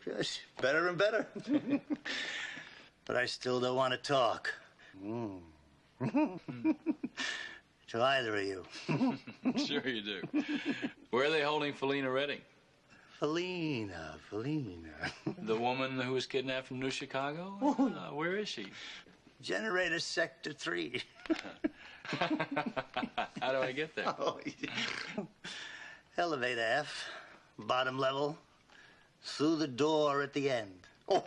Yes, better and better. But I still don't want to talk. To either of you. Sure you do. Where are they holding Felina Redding? Felina. The woman who was kidnapped from New Chicago? Where is she? Generator Sector 3. How do I get there? Elevator F, bottom level, through the door at the end. Oh,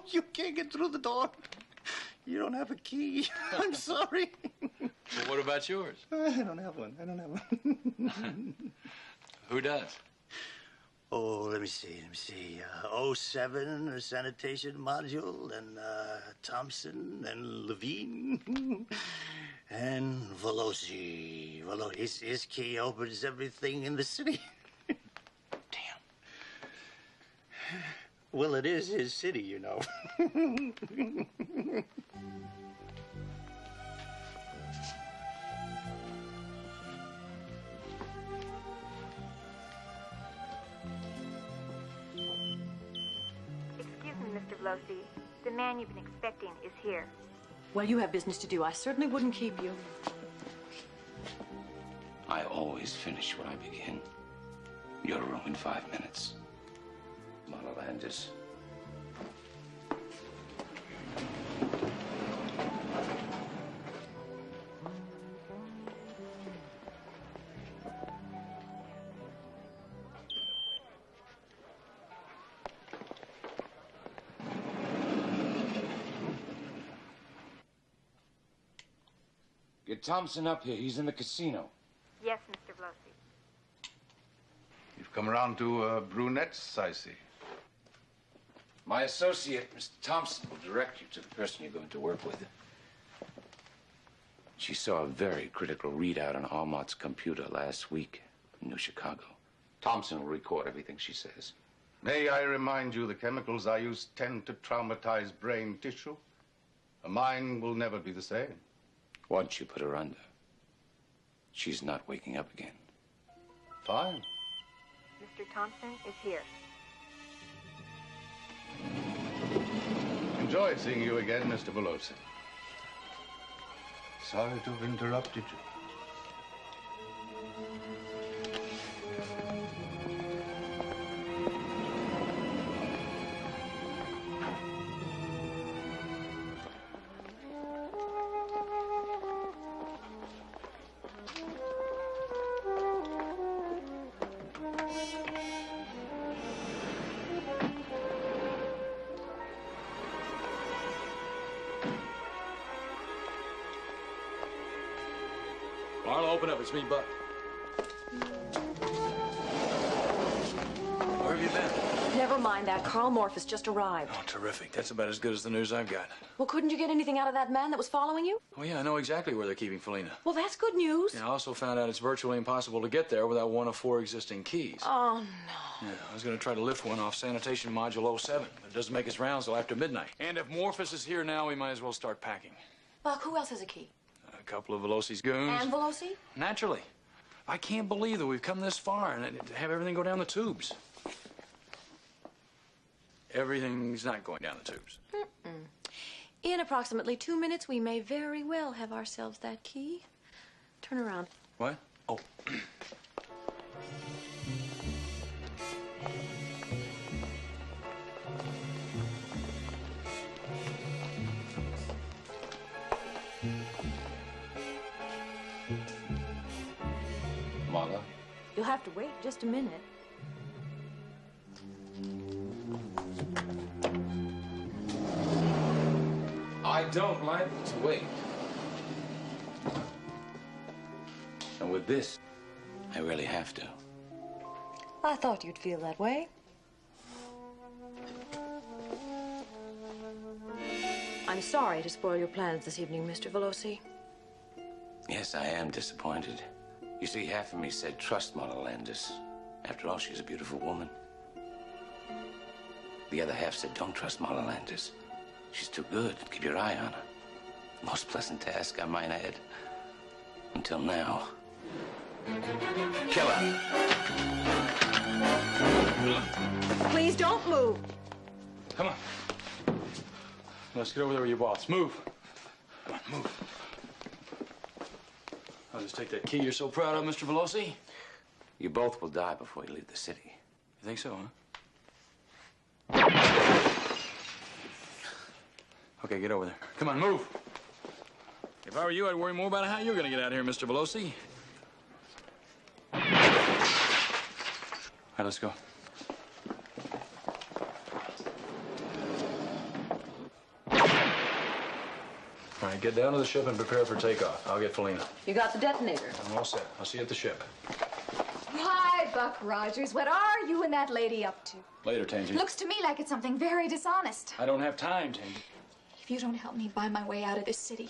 you can't get through the door. You don't have a key. I'm sorry. Well, what about yours? I don't have one. Who does? Oh, let me see. 07, a sanitation module, and Thompson, and Levine, and Veloci. His key opens everything in the city. Damn. Well, it is his city, you know. Mr. Veloci, the man you've been expecting is here. Well, you have business to do. I certainly wouldn't keep you. I always finish what I begin. Your room in 5 minutes. Mona Landis. Get Thompson up here. He's in the casino. Yes, Mr. Veloci. You've come around to brunettes, I see. My associate, Mr. Thompson, will direct you to the person you're going to work with. She saw a very critical readout on Almott's computer last week in New Chicago. Thompson will record everything she says. May I remind you the chemicals I use tend to traumatize brain tissue? A mind will never be the same. Once you put her under, she's not waking up again. Fine. Mr. Thompson is here. Enjoyed seeing you again, Mr. Veloci. Sorry to have interrupted you. Marla, open up. It's me, Buck. Where have you been? Never mind that. Carl Morph has just arrived. Oh, terrific. That's about as good as the news I've got. Well, couldn't you get anything out of that man that was following you? Oh, yeah, I know exactly where they're keeping Felina. Well, that's good news. Yeah, I also found out it's virtually impossible to get there without one of 4 existing keys. Oh, no. Yeah, I was going to try to lift one off sanitation module 07, but it doesn't make its rounds till after midnight. And if Morphus is here now, we might as well start packing. Buck, who else has a key? A couple of Veloci's goons. And Veloci? Naturally. I can't believe that we've come this far and to have everything go down the tubes. Everything's not going down the tubes. In approximately 2 minutes, we may very well have ourselves that key. Turn around. What? Oh. Marla? You'll have to wait just a minute. I don't like to wait. And with this, I really have to. I thought you'd feel that way. I'm sorry to spoil your plans this evening, Mr. Veloci. Yes, I am disappointed. You see, half of me said trust Mona Landis. After all, she's a beautiful woman. The other half said don't trust Mona Landis. She's too good. Keep your eye on her. Most pleasant task, I might add. Until now. Kill her. Please don't move. Come on. Let's get over there with your boss. Move. Come on, move. I'll just take that key you're so proud of, Mr. Veloci. You both will die before you leave the city. You think so, huh? Okay, get over there. Come on, move. If I were you, I'd worry more about how you're going to get out of here, Mr. Veloci. All right, let's go. All right, get down to the ship and prepare for takeoff. I'll get Felina. You got the detonator. I'm all set. I'll see you at the ship. Why, Buck Rogers, what are you and that lady up to? Later, Tansy. Looks to me like it's something very dishonest. I don't have time, Tansy. If you don't help me buy my way out of this city,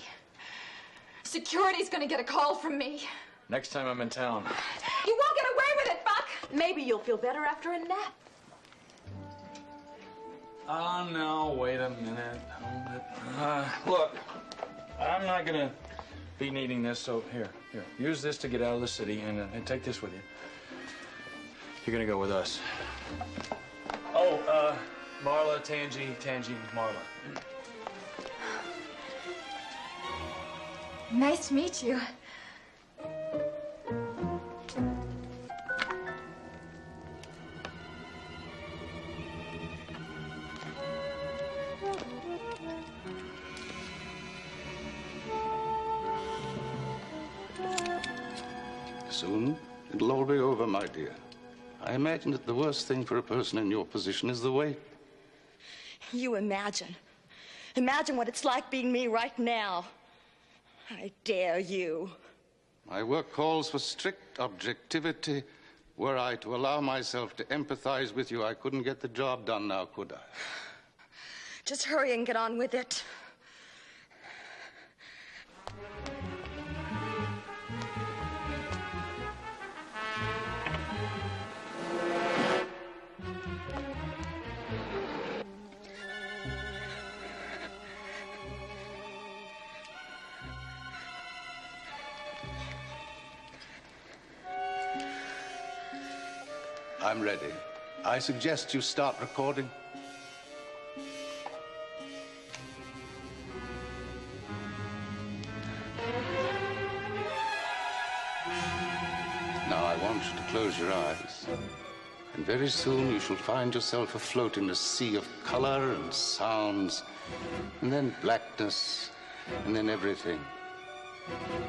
security's gonna get a call from me. Next time I'm in town. You won't get away with it, Buck! Maybe you'll feel better after a nap. Oh, no, wait a minute. Look, I'm not gonna be needing this, so here. Use this to get out of the city and take this with you. You're gonna go with us. Oh, Marla, Tangy, Marla. Nice to meet you. Soon, it'll all be over, my dear. I imagine that the worst thing for a person in your position is the wait. You imagine. Imagine what it's like being me right now. I dare you. My work calls for strict objectivity. Were I to allow myself to empathize with you, I couldn't get the job done now, could I? Just hurry and get on with it. I'm ready. I suggest you start recording. Now I want you to close your eyes. And very soon you shall find yourself afloat in a sea of color and sounds, and then blackness, and then everything.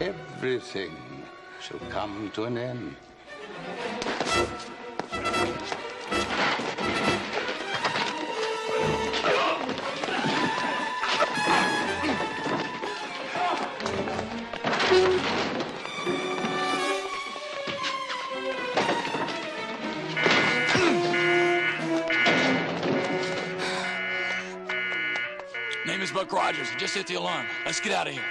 Everything shall come to an end. Name is Buck Rogers. Just hit the alarm. Let's get out of here.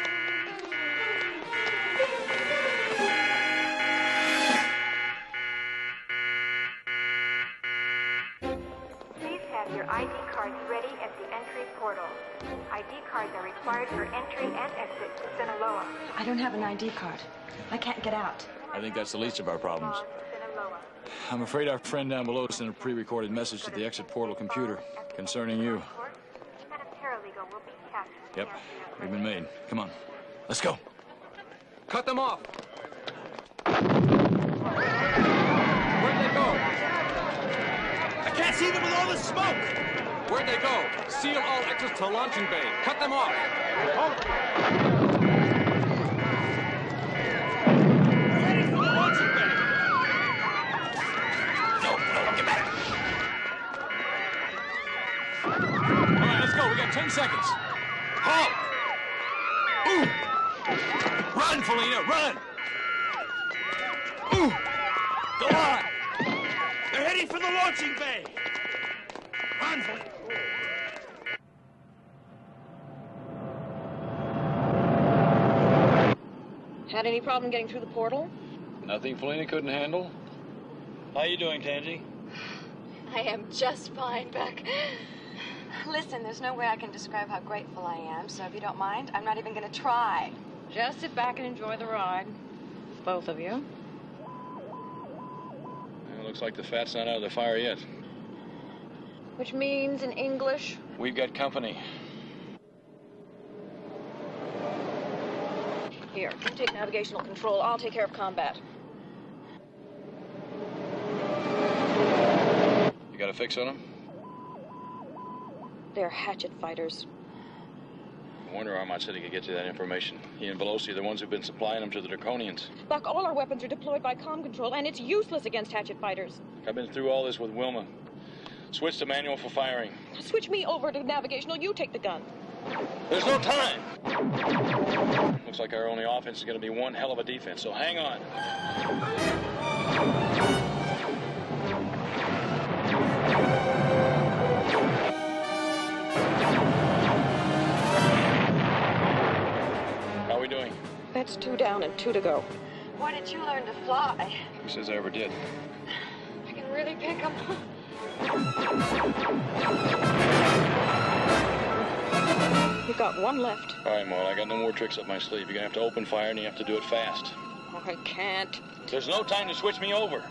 Please have your ID cards ready at the entry portal. ID cards are required for entry and exit to Sinaloa. I don't have an ID card. I can't get out. I think that's the least of our problems. Sinaloa. I'm afraid our friend down below sent a pre-recorded message to the exit portal computer concerning you. And a paralegal will be tasked. Yep, we've been made. Come on, let's go. Cut them off. Where'd they go? I can't see them with all the smoke. Where'd they go? Seal all exits to launching bay. Cut them off. Get back. All right, let's go. We got 10 seconds. Halt! Ooh! Run, Felina, run! Ooh! Go on! They're heading for the launching bay! Run, Felina! Had any problem getting through the portal? Nothing Felina couldn't handle. How you doing, Tansy? I am just fine, Buck. Listen, there's no way I can describe how grateful I am, so if you don't mind, I'm not even going to try. Just sit back and enjoy the ride. Both of you. It looks like the fat's not out of the fire yet. Which means in English? We've got company. Here, you take navigational control. I'll take care of combat. You got a fix on him? They're hatchet fighters. I wonder Armand said he could get you that information. He and Veloci are the ones who've been supplying them to the Draconians. Buck, all our weapons are deployed by comm control, and it's useless against hatchet fighters. I've been through all this with Wilma. Switch to manual for firing. Switch me over to navigational. You take the gun. There's no time! Looks like our only offense is going to be one hell of a defense, so hang on. How are we doing? That's 2 down and 2 to go. Why did you learn to fly? Who says I ever did? I can really pick them. We've got 1 left. All right, Moyle, I got no more tricks up my sleeve. You're going to have to open fire, and you have to do it fast. Oh, I can't. There's no time to switch me over.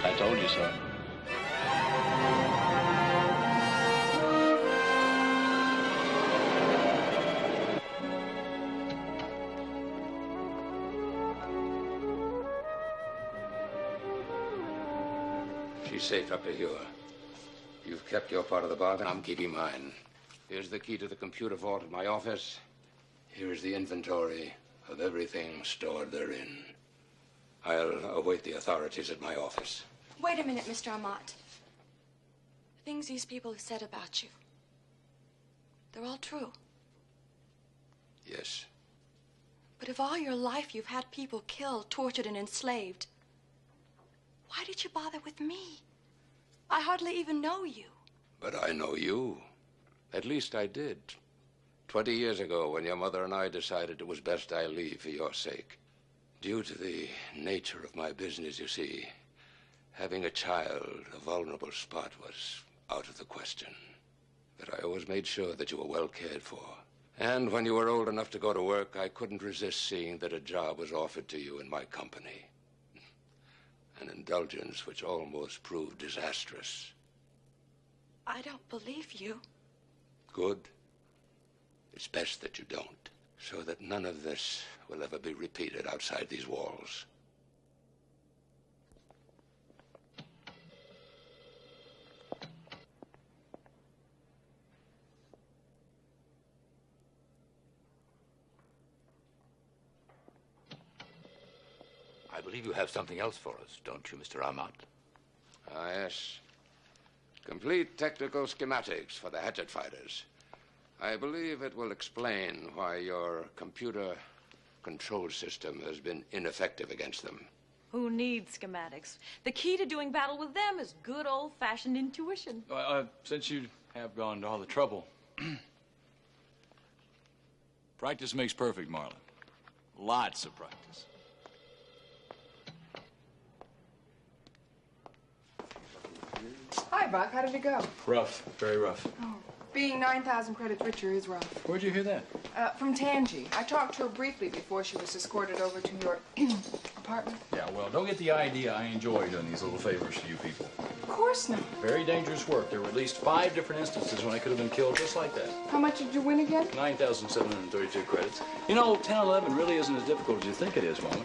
I told you so. She's safe up to here. You've kept your part of the bargain. I'm keeping mine. Here's the key to the computer vault at my office. Here's the inventory of everything stored therein. I'll await the authorities at my office. Wait a minute, Mr. Amat. The things these people have said about you, they're all true. Yes. But if all your life you've had people killed, tortured, and enslaved, why did you bother with me? I hardly even know you. But I know you. At least I did. 20 years ago, when your mother and I decided it was best I leave for your sake. Due to the nature of my business, you see, having a child, a vulnerable spot, was out of the question. But I always made sure that you were well cared for. And when you were old enough to go to work, I couldn't resist seeing that a job was offered to you in my company. An indulgence which almost proved disastrous. I don't believe you. Good. It's best that you don't, so that none of this will ever be repeated outside these walls. I believe you have something else for us, don't you, Mr. Amat? Ah, yes. Complete technical schematics for the hatchet fighters. I believe it will explain why your computer control system has been ineffective against them. Who needs schematics? The key to doing battle with them is good old-fashioned intuition. Since you have gone to all the trouble, practice makes perfect, Marlon. Lots of practice. Hi, Buck. How did it go? rough, very rough. Oh, being 9,000 credits richer is rough. Where'd you hear that? From Tangi. I talked to her briefly before she was escorted over to your apartment. Yeah, well, don't get the idea I enjoy doing these little favors to you people. Of course not. Very dangerous work. There were at least 5 different instances when I could have been killed just like that. How much did you win again? 9,732 credits. You know, 1011 really isn't as difficult as you think it is, Mama.